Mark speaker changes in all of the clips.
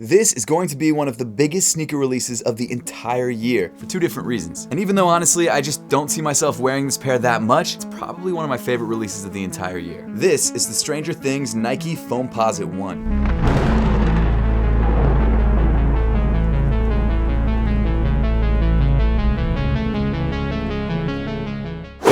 Speaker 1: This is going to be one of the biggest sneaker releases of the entire year for two different reasons. And even though honestly I just don't see myself wearing this pair that much, it's probably one of my favorite releases of the entire year. This is the Stranger Things Nike Foamposite 1.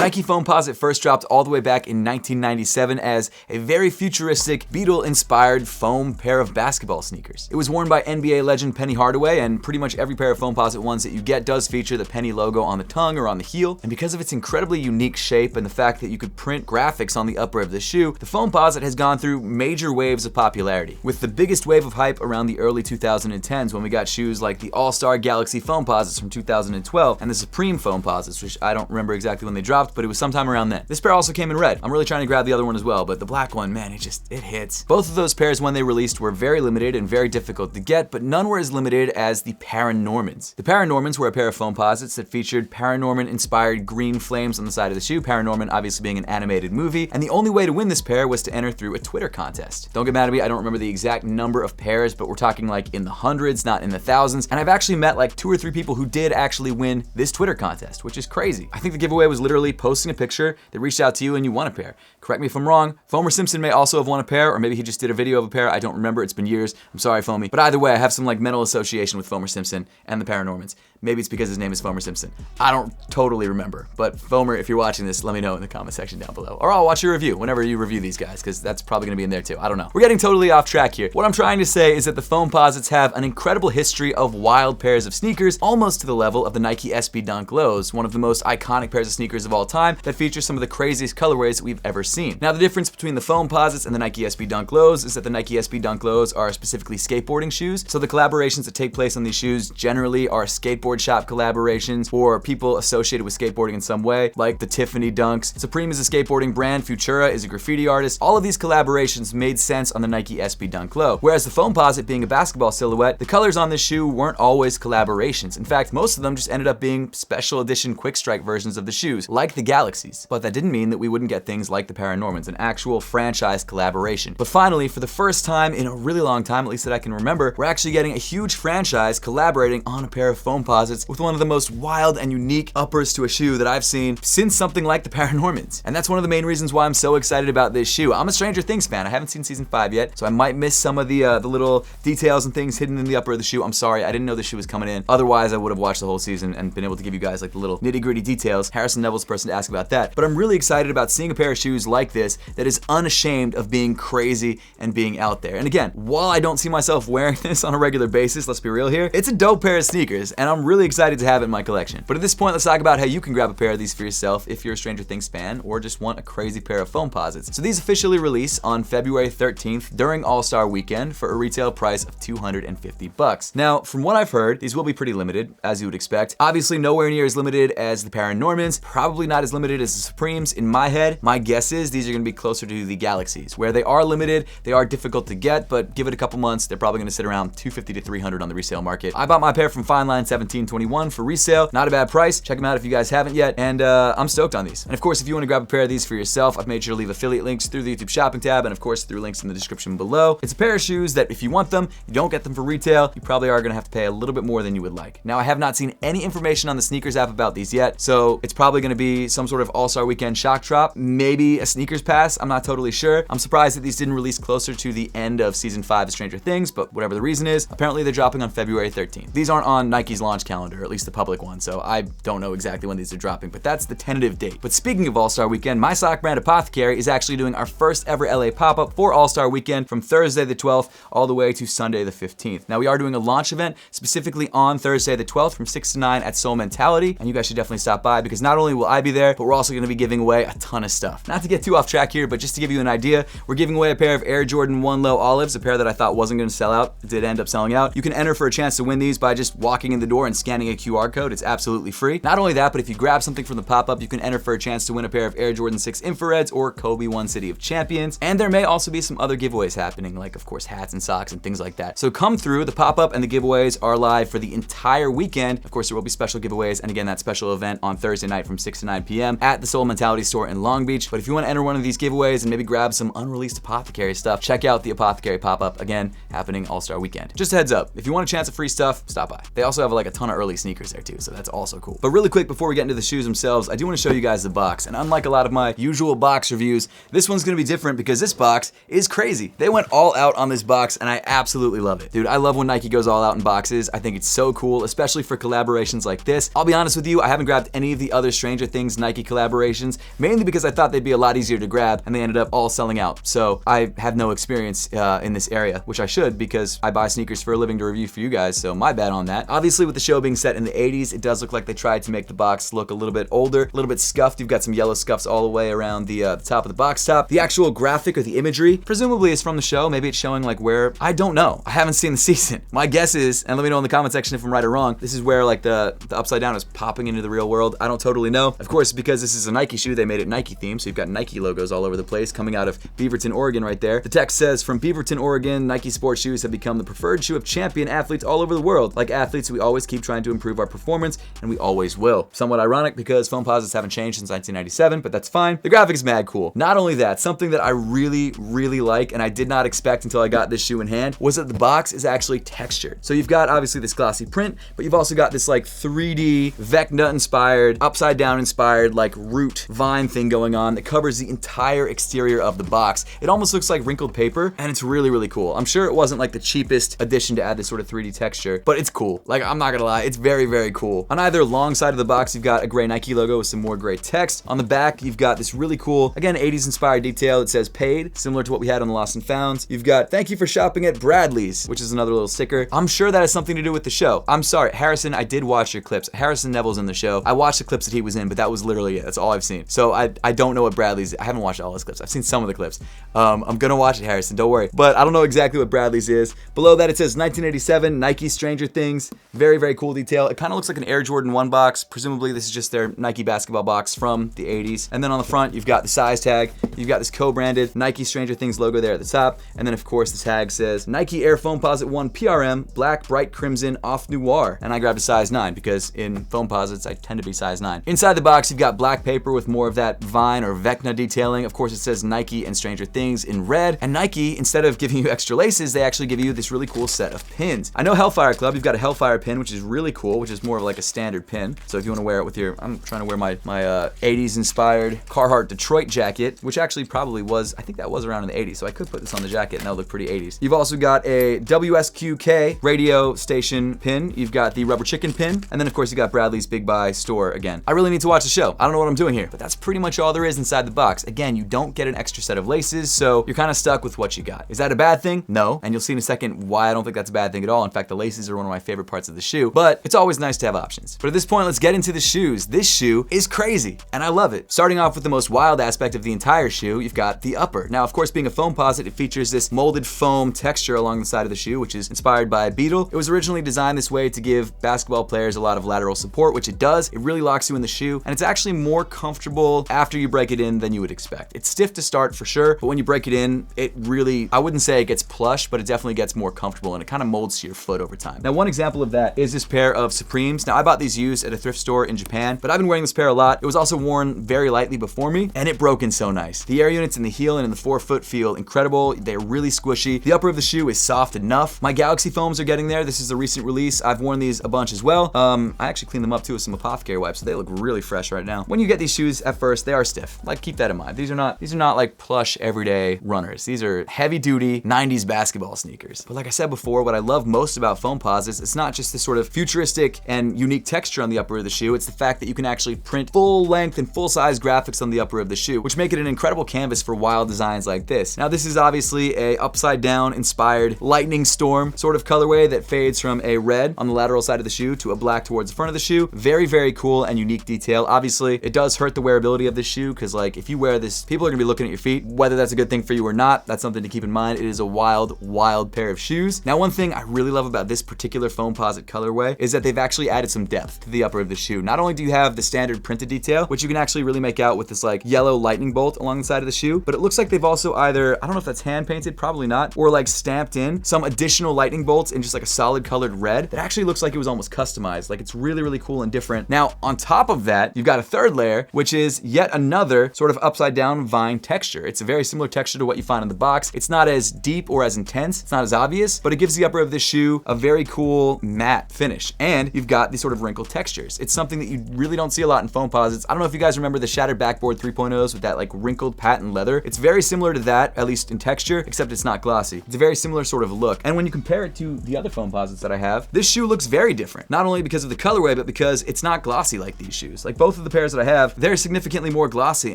Speaker 1: Nike Foamposite first dropped all the way back in 1997 as a very futuristic, Beatle-inspired foam pair of basketball sneakers. It was worn by NBA legend Penny Hardaway, and pretty much every pair of Foamposite ones that you get does feature the Penny logo on the tongue or on the heel. And because of its incredibly unique shape and the fact that you could print graphics on the upper of the shoe, the Foamposite has gone through major waves of popularity, with the biggest wave of hype around the early 2010s when we got shoes like the All-Star Galaxy Foamposites from 2012 and the Supreme Foamposites, which I don't remember exactly when they dropped, but it was sometime around then. This pair also came in red. I'm really trying to grab the other one as well, but the black one, man, it hits. Both of those pairs, when they released, were very limited and very difficult to get, but none were as limited as the Paranormans. The Paranormans were a pair of Foamposites that featured Paranorman-inspired green flames on the side of the shoe, Paranorman obviously being an animated movie, and the only way to win this pair was to enter through a Twitter contest. Don't get mad at me, I don't remember the exact number of pairs, but we're talking like in the hundreds, not in the thousands, and I've actually met like 2 or 3 people who did actually win this Twitter contest, which is crazy. I think the giveaway was literally posting a picture, they reached out to you and you won a pair. Correct me if I'm wrong. Foamer Simpson may also have won a pair, or maybe he just did a video of a pair. I don't remember, it's been years. I'm sorry, Foamy. But either way, I have some like mental association with Foamer Simpson and the Paranormans. Maybe it's because his name is Foamer Simpson. I don't totally remember. But Foamer, if you're watching this, let me know in the comment section down below. Or I'll watch your review whenever you review these guys, because that's probably gonna be in there too. I don't know. We're getting totally off track here. What I'm trying to say is that the Foamposites have an incredible history of wild pairs of sneakers, almost to the level of the Nike SB Dunk Lows, one of the most iconic pairs of sneakers of all time that features some of the craziest colorways we've ever seen. Now, the difference between the Foamposites and the Nike SB Dunk Lows is that the Nike SB Dunk Lows are specifically skateboarding shoes, so the collaborations that take place on these shoes generally are skateboard shop collaborations or people associated with skateboarding in some way, like the Tiffany Dunks. Supreme is a skateboarding brand, Futura is a graffiti artist. All of these collaborations made sense on the Nike SB Dunk Low. Whereas the Foamposite being a basketball silhouette, the colors on this shoe weren't always collaborations. In fact, most of them just ended up being special edition quick strike versions of the shoes, like the Galaxies. But that didn't mean that we wouldn't get things like the Paranormans, an actual franchise collaboration. But finally, for the first time in a really long time, at least that I can remember, we're actually getting a huge franchise collaborating on a pair of Foamposites with one of the most wild and unique uppers to a shoe that I've seen since something like the Paranormans. And that's one of the main reasons why I'm so excited about this shoe. I'm a Stranger Things fan. I haven't seen season 5 yet, so I might miss some of the little details and things hidden in the upper of the shoe. I'm sorry, I didn't know the shoe was coming in. Otherwise, I would have watched the whole season and been able to give you guys like the little nitty-gritty details. Harrison Neville's the person to ask about that. But I'm really excited about seeing a pair of shoes like this that is unashamed of being crazy and being out there. And again, while I don't see myself wearing this on a regular basis, let's be real here, it's a dope pair of sneakers, and I'm really excited to have it in my collection. But at this point, let's talk about how you can grab a pair of these for yourself if you're a Stranger Things fan or just want a crazy pair of Foamposites. So these officially release on February 13th during All-Star Weekend for a retail price of $250. Now, from what I've heard, these will be pretty limited, as you would expect. Obviously, nowhere near as limited as the Paranormans, probably not as limited as the Supremes. In my head, my guess is these are gonna be closer to the Galaxies, where they are limited, they are difficult to get, but give it a couple months, they're probably gonna sit around $250 to $300 on the resale market. I bought my pair from Fineline 1721 for resale. Not a bad price. Check them out if you guys haven't yet, and I'm stoked on these. And of course, if you want to grab a pair of these for yourself, I've made sure to leave affiliate links through the YouTube shopping tab, and of course through links in the description below. It's a pair of shoes that if you want them, you don't get them for retail, you probably are gonna have to pay a little bit more than you would like. Now, I have not seen any information on the sneakers app about these yet, so it's probably gonna be some sort of All-Star Weekend shock drop, maybe a sneakers pass, I'm not totally sure. I'm surprised that these didn't release closer to the end of season 5 of Stranger Things, but whatever the reason is, apparently they're dropping on February 13th. These aren't on Nike's launch calendar, or at least the public one, so I don't know exactly when these are dropping, but that's the tentative date. But speaking of All-Star Weekend, my sock brand Apothecary is actually doing our first ever LA pop-up for All-Star Weekend from Thursday the 12th all the way to Sunday the 15th. Now, we are doing a launch event specifically on Thursday the 12th from 6 to 9 at Soul Mentality, and you guys should definitely stop by because not only will I be there, but we're also gonna be giving away a ton of stuff. Not to get too off track here, but just to give you an idea, we're giving away a pair of Air Jordan 1 Low Olives, a pair that I thought wasn't gonna sell out. It did end up selling out. You can enter for a chance to win these by just walking in the door and scanning a QR code. It's absolutely free. Not only that, but if you grab something from the pop-up, you can enter for a chance to win a pair of Air Jordan 6 Infrareds or Kobe 1 City of Champions. And there may also be some other giveaways happening, like of course hats and socks and things like that. So come through. The pop-up and the giveaways are live for the entire weekend. Of course, there will be special giveaways, and again, that special event on Thursday night from 6 to 9 p.m. at the Soul Mentality store in Long Beach. But if you want to enter one of these giveaways and maybe grab some unreleased Apothecary stuff, check out the Apothecary pop-up, again, happening All-Star Weekend. Just a heads up, if you want a chance at free stuff, stop by. They also have like a ton of early sneakers there too, so that's also cool. But really quick, before we get into the shoes themselves, I do want to show you guys the box. And unlike a lot of my usual box reviews, this one's gonna be different because this box is crazy. They went all out on this box, and I absolutely love it. Dude, I love when Nike goes all out in boxes. I think it's so cool, especially for collaborations like this. I'll be honest with you, I haven't grabbed any of the other Stranger Things Nike collaborations, mainly because I thought they'd be a lot easier to grab, and they ended up all selling out. So I have no experience in this area, which I should, because I buy sneakers for a living to review for you guys, so my bad on that. Obviously, with the show being set in the 80s, it does look like they tried to make the box look a little bit older, a little bit scuffed. You've got some yellow scuffs all the way around the top of the box top. The actual graphic or the imagery, presumably is from the show. Maybe it's showing like where, I don't know. I haven't seen the season. My guess is, and let me know in the comment section if I'm right or wrong, this is where like the upside down is popping into the real world. I don't totally know. Of course, because this is a Nike shoe, they made it Nike themed, so you've got Nike logos all over the place coming out of Beaverton, Oregon right there. The text says, from Beaverton, Oregon, Nike sports shoes have become the preferred shoe of champion athletes all over the world. Like athletes, we always keep trying to improve our performance, and we always will. Somewhat ironic because Foamposites haven't changed since 1997, but that's fine. The graphic is mad cool. Not only that, something that I really, really like, and I did not expect until I got this shoe in hand, was that the box is actually textured. So you've got obviously this glossy print, but you've also got this like 3D Vecna inspired, upside down inspired like root vine thing going on that covers the entire exterior of the box. It almost looks like wrinkled paper, and it's really, really cool. I'm sure it wasn't like the cheapest addition to add this sort of 3D texture, but it's cool. Like, I'm not gonna lie, it's very, very cool. On either long side of the box, you've got a gray Nike logo with some more gray text. On the back, you've got this really cool, again, 80s inspired detail. It says paid, similar to what we had on the Lost and Founds. You've got thank you for shopping at Bradley's, which is another little sticker. I'm sure that has something to do with the show. I'm sorry, Harrison, I did watch your clips. Harrison Neville's in the show. I watched the clips that he was in, but that was literally it. That's all I've seen. So I don't know what Bradley's, I haven't watched all his clips. I've seen some of the clips. I'm gonna watch it, Harrison, don't worry. But I don't know exactly what Bradley's is. Below that, it says 1987, Nike Stranger Things. Very, very cool detail. It kind of looks like an Air Jordan 1 box. Presumably this is just their Nike basketball box from the 80s. And then on the front, you've got the size tag. You've got this co-branded Nike Stranger Things logo there at the top. And then of course the tag says Nike Air Foamposite 1 PRM, black, bright crimson, off noir. And I grabbed a size 9 because in Foamposites, I tend to be size 9. Inside the box, you've got black paper with more of that vine or Vecna detailing. Of course, it says Nike and Stranger Things in red. And Nike, instead of giving you extra laces, they actually give you this really cool set of pins. I know Hellfire Club, you've got a Hellfire pin, which is really cool, which is more of like a standard pin. So if you want to wear it with your, I'm trying to wear my 80s inspired Carhartt Detroit jacket, which actually probably was, I think that was around in the 80s, so I could put this on the jacket and that'll look pretty 80s. You've also got a WSQK radio station pin. You've got the rubber chicken pin, and then of course you got Bradley's Big Buy store again. I really need to watch the show. I don't know what I'm doing here, but that's pretty much all there is inside the box. Again, you don't get an extra set of laces, so you're kind of stuck with what you got. Is that a bad thing? No, and you'll see in a second why I don't think that's a bad thing at all. In fact, the laces are one of my favorite parts of the shoe, but it's always nice to have options. But at this point, let's get into the shoes. This shoe is crazy, and I love it. Starting off with the most wild aspect of the entire shoe, you've got the upper. Now, of course, being a Foamposite, it features this molded foam texture along the side of the shoe, which is inspired by Beetle. It was originally designed this way to give basketball players a lot of lateral support, which it does. It really locks you in the shoe, and it's actually more comfortable after you break it in than you would expect. It's stiff to start for sure, but when you break it in, it really, I wouldn't say it gets plush, but it definitely gets more comfortable, and it kind of molds to your foot over time. Now, one example of that is this pair of Supremes. Now, I bought these used at a thrift store in Japan, but I've been wearing this pair a lot. It was also worn very lightly before me, and it broke in so nice. The air units in the heel and in the forefoot feel incredible. They're really squishy. The upper of the shoe is soft enough. My Galaxy foams are getting there. This is a recent release. I've worn these a bunch as well. I actually cleaned them up too with some Apothecary wipes, so they look really fresh right now. When you get these shoes at first, they are stiff. Like, keep that in mind. These are not like plush everyday runners. These are heavy duty 90s basketball sneakers. But like I said before, what I love most about Foamposites, it's not just this sort of futuristic and unique texture on the upper of the shoe. It's the fact that you can actually print full length and full size graphics on the upper of the shoe, which make it an incredible canvas for wild designs like this. Now, this is obviously a upside down inspired lightning storm sort of colorway that fades from a red on the lateral side of the shoe to a black towards the front of the shoe. Very, very cool and unique detail. Obviously, it does hurt the wearability of this shoe because, like, if you wear this, people are gonna be looking at your feet. Whether that's a good thing for you or not, that's something to keep in mind. It is a wild, wild pair of shoes. Now, one thing I really love about this particular Foamposite colorway colorway is that they've actually added some depth to the upper of the shoe. Not only do you have the standard printed detail, which you can actually really make out with this like yellow lightning bolt along the side of the shoe, but it looks like they've also either, I don't know if that's hand painted, probably not, or like stamped in some additional lightning bolts in just like a solid colored red that actually looks like it was almost customized. Like it's really, really cool and different. Now, on top of that, you've got a third layer, which is yet another sort of upside down vine texture. It's a very similar texture to what you find in the box. It's not as deep or as intense. It's not as obvious, but it gives the upper of this shoe a very cool matte finish. And you've got these sort of wrinkled textures. It's something that you really don't see a lot in Foamposites. I don't know if you guys remember the Shattered Backboard 3.0s with that like wrinkled patent leather. It's very similar to that, at least in texture, except it's not glossy. It's a very similar sort of look. And when you compare it to the other Foamposites that I have, this shoe looks very different. Not only because of the colorway, but because it's not glossy like these shoes. Like both of the pairs that I have, they're significantly more glossy,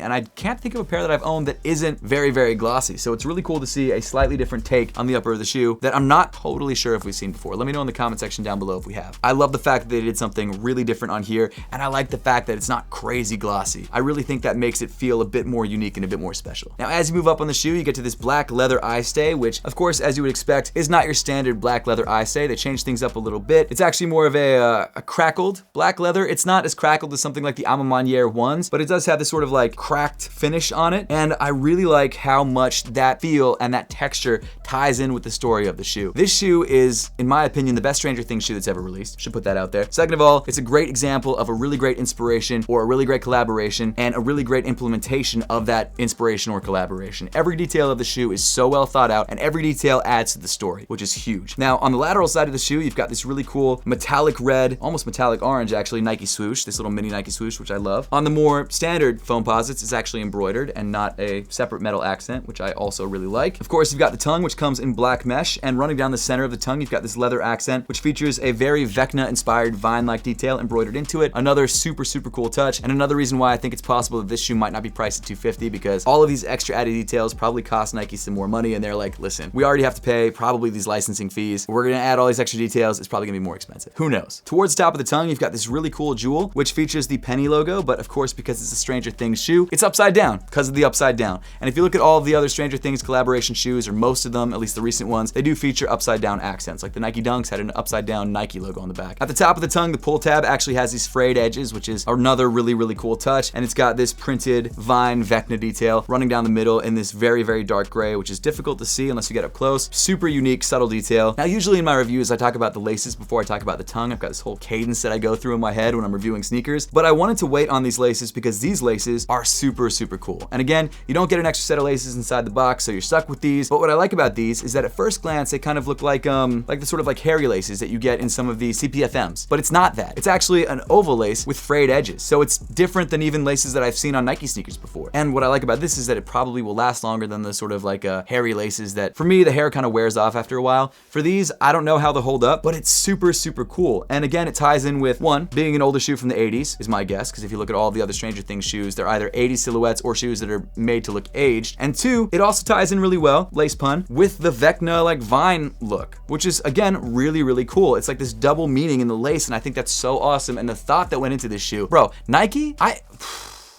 Speaker 1: and I can't think of a pair that I've owned that isn't very, very glossy. So it's really cool to see a slightly different take on the upper of the shoe that I'm not totally sure if we've seen before. Let me know in the comment section down below if we have. I love the fact that they did something really different on here, and I like the fact that it's not crazy glossy. I really think that makes it feel a bit more unique and a bit more special. Now, as you move up on the shoe, you get to this black leather eye stay, which of course, as you would expect, is not your standard black leather eye stay. They changed things up a little bit. It's actually more of a crackled black leather. It's not as crackled as something like the Ama Maniere ones, but it does have this sort of like cracked finish on it. And I really like how much that feel and that texture ties in with the story of the shoe. This shoe is, in my opinion, the best Stranger Things shoe that's ever released. Should put that out there. Second of all, it's a great example of a really great inspiration or a really great collaboration and a really great implementation of that inspiration or collaboration. Every detail of the shoe is so well thought out, and every detail adds to the story, which is huge. Now, on the lateral side of the shoe, you've got this really cool metallic red, almost metallic orange actually, Nike swoosh, this little mini Nike swoosh, which I love. On the more standard Foamposites, it's actually embroidered and not a separate metal accent, which I also really like. Of course, you've got the tongue, which comes in black mesh, and running down the center of the tongue, you've got this leather accent, which features a very Vecna-inspired vine-like detail embroidered into it. Another super, super cool touch, and another reason why I think it's possible that this shoe might not be priced at $250, because all of these extra added details probably cost Nike some more money, and they're like, listen, we already have to pay probably these licensing fees. We're gonna add all these extra details. It's probably gonna be more expensive. Who knows? Towards the top of the tongue, you've got this really cool jewel, which features the penny logo, but of course, because it's a Stranger Things shoe, it's upside down because of the upside down. And if you look at all of the other Stranger Things collaboration shoes, or most of them, at least the recent ones, they do feature upside down accents. Like the Nike Dunks had an upside down Nike logo on the back. At the top of the tongue, the pull tab actually has these frayed edges, which is another really, really cool touch. And it's got this printed vine Vecna detail running down the middle in this very, very dark gray, which is difficult to see unless you get up close. Super unique, subtle detail. Now, usually in my reviews, I talk about the laces before I talk about the tongue. I've got this whole cadence that I go through in my head when I'm reviewing sneakers, but I wanted to wait on these laces because these laces are super, super cool. And again, you don't get an extra set of laces inside the box, so you're stuck with these. But what I like about these is that at first glance, they kind of look like the sort of like hairy laces that you get in some of the CPFMs, but it's not that. It's actually an oval lace with frayed edges. So it's different than even laces that I've seen on Nike sneakers before. And what I like about this is that it probably will last longer than the sort of like hairy laces that, for me, the hair kind of wears off after a while. For these, I don't know how they'll hold up, but it's super, super cool. And again, it ties in with, one, being an older shoe from the 80s is my guess, because if you look at all the other Stranger Things shoes, they're either 80s silhouettes or shoes that are made to look aged. And two, it also ties in really well, lace pun, with the Vecna like vine look, which is again, really, really cool. It's like this double meaning in the lace, and I think that's so awesome. And the thought that went into this shoe, bro, Nike,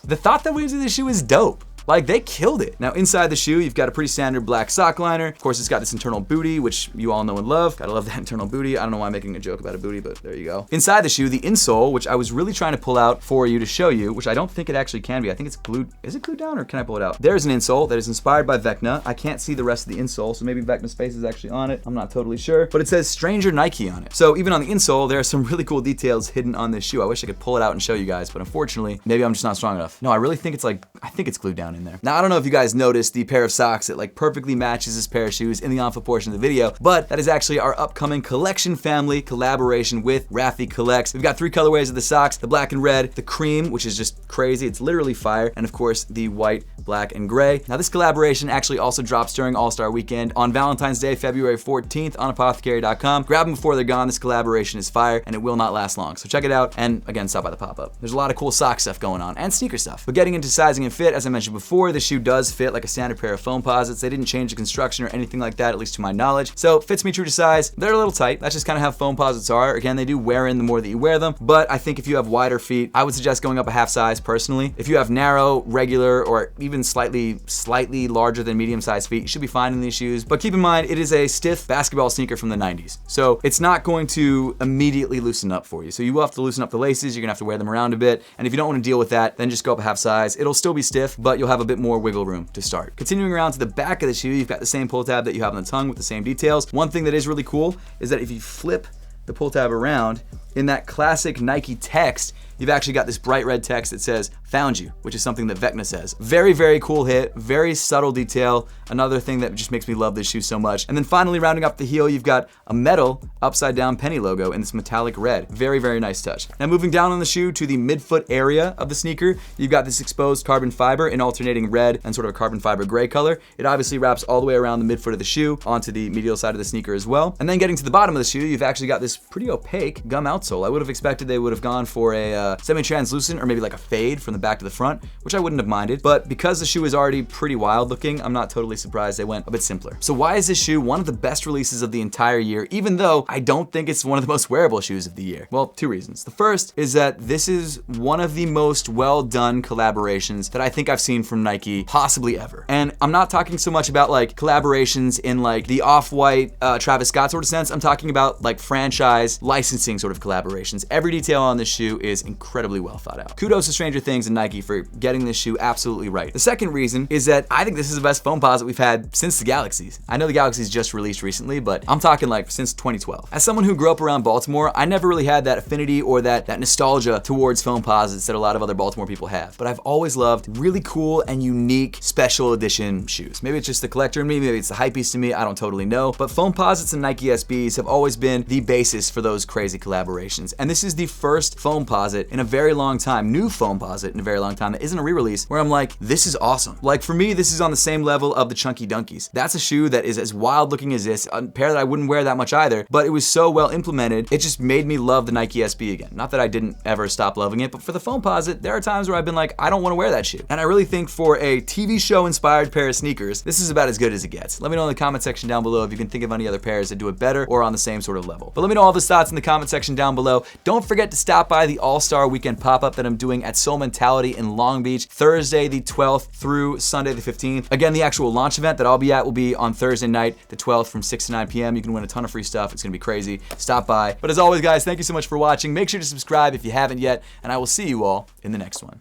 Speaker 1: the thought that went into this shoe is dope. Like, they killed it. Now, inside the shoe, you've got a pretty standard black sock liner. Of course, it's got this internal booty, which you all know and love. Gotta love that internal booty. I don't know why I'm making a joke about a booty, but there you go. Inside the shoe, the insole, which I was really trying to pull out for you to show you, which I don't think it actually can be. I think it's glued. Is it glued down, or can I pull it out? There's an insole that is inspired by Vecna. I can't see the rest of the insole, so maybe Vecna's face is actually on it. I'm not totally sure, but it says Stranger Nike on it. So even on the insole, there are some really cool details hidden on this shoe. I wish I could pull it out and show you guys, but unfortunately, maybe I'm just not strong enough. No, I really think I think it's glued down in there. Now, I don't know if you guys noticed the pair of socks that like perfectly matches this pair of shoes in the on-foot portion of the video, but that is actually our upcoming collection family collaboration with Raffi Collects. We've got 3 colorways of the socks: the black and red, the cream, which is just crazy, it's literally fire, and of course the white, black, and gray. Now, this collaboration actually also drops during All-Star Weekend on Valentine's Day, February 14th on apothecary.com. Grab them before they're gone. This collaboration is fire, and it will not last long, so check it out, and again, stop by the pop-up. There's a lot of cool sock stuff going on, and sneaker stuff. But getting into sizing and fit, as I mentioned before, 4, the shoe does fit like a standard pair of Foamposites. They didn't change the construction or anything like that, at least to my knowledge. So fits me true to size. They're a little tight. That's just kind of how Foamposites are. Again, they do wear in the more that you wear them, but I think if you have wider feet, I would suggest going up a half size personally. If you have narrow, regular, or even slightly larger than medium-sized feet, you should be fine in these shoes. But keep in mind, it is a stiff basketball sneaker from the 90s. So it's not going to immediately loosen up for you. So you will have to loosen up the laces. You're gonna have to wear them around a bit. And if you don't want to deal with that, then just go up a half size. It'll still be stiff, but you'll have a bit more wiggle room to start. Continuing around to the back of the shoe, you've got the same pull tab that you have on the tongue with the same details. One thing that is really cool is that if you flip the pull tab around, in that classic Nike text, you've actually got this bright red text that says, "Found you," which is something that Vecna says. Very, very cool hit, very subtle detail. Another thing that just makes me love this shoe so much. And then finally rounding up the heel, you've got a metal upside down penny logo in this metallic red. Very, very nice touch. Now moving down on the shoe to the midfoot area of the sneaker, you've got this exposed carbon fiber in alternating red and sort of a carbon fiber gray color. It obviously wraps all the way around the midfoot of the shoe onto the medial side of the sneaker as well. And then getting to the bottom of the shoe, you've actually got this pretty opaque gum outsole. I would have expected they would have gone for a semi-translucent or maybe like a fade from the back to the front, which I wouldn't have minded. But because the shoe is already pretty wild looking, I'm not totally surprised they went a bit simpler. So why is this shoe one of the best releases of the entire year, even though I don't think it's one of the most wearable shoes of the year? Well, 2 reasons. The first is that this is one of the most well done collaborations that I think I've seen from Nike possibly ever. And I'm not talking so much about like collaborations in like the Off-White, Travis Scott sort of sense. I'm talking about like franchise licensing sort of collaborations. Every detail on this shoe is incredibly well thought out. Kudos to Stranger Things and Nike for getting this shoe absolutely right. The second reason is that I think this is the best Foamposite we've had since the Galaxies. I know the Galaxies just released recently, but I'm talking like since 2012. As someone who grew up around Baltimore, I never really had that affinity or that nostalgia towards Foamposites that a lot of other Baltimore people have. But I've always loved really cool and unique special edition shoes. Maybe it's just the collector in me, maybe it's the hypebeast in me, I don't totally know. But Foamposites and Nike SBs have always been the basis for those crazy collaborations. And this is the first Foamposite in a very long time, new Foamposite in a very long time that isn't a re-release, where I'm like, this is awesome. Like for me, this is on the same level of the Chunky Dunkies. That's a shoe that is as wild looking as this, a pair that I wouldn't wear that much either, but it was so well implemented, it just made me love the Nike SB again. Not that I didn't ever stop loving it, but for the Foamposite, there are times where I've been like, I don't want to wear that shoe. And I really think for a TV show inspired pair of sneakers, this is about as good as it gets. Let me know in the comment section down below if you can think of any other pairs that do it better or on the same sort of level. But let me know all those thoughts in the comment section down below. Don't forget to stop by the All-Star Weekend pop-up that I'm doing at Soul Mentality in Long Beach, Thursday the 12th through Sunday the 15th. Again, the actual launch event that I'll be at will be on Thursday night, the 12th from 6 to 9 p.m. You can win a ton of free stuff. It's gonna be crazy. Stop by. But as always, guys, thank you so much for watching. Make sure to subscribe if you haven't yet, and I will see you all in the next one.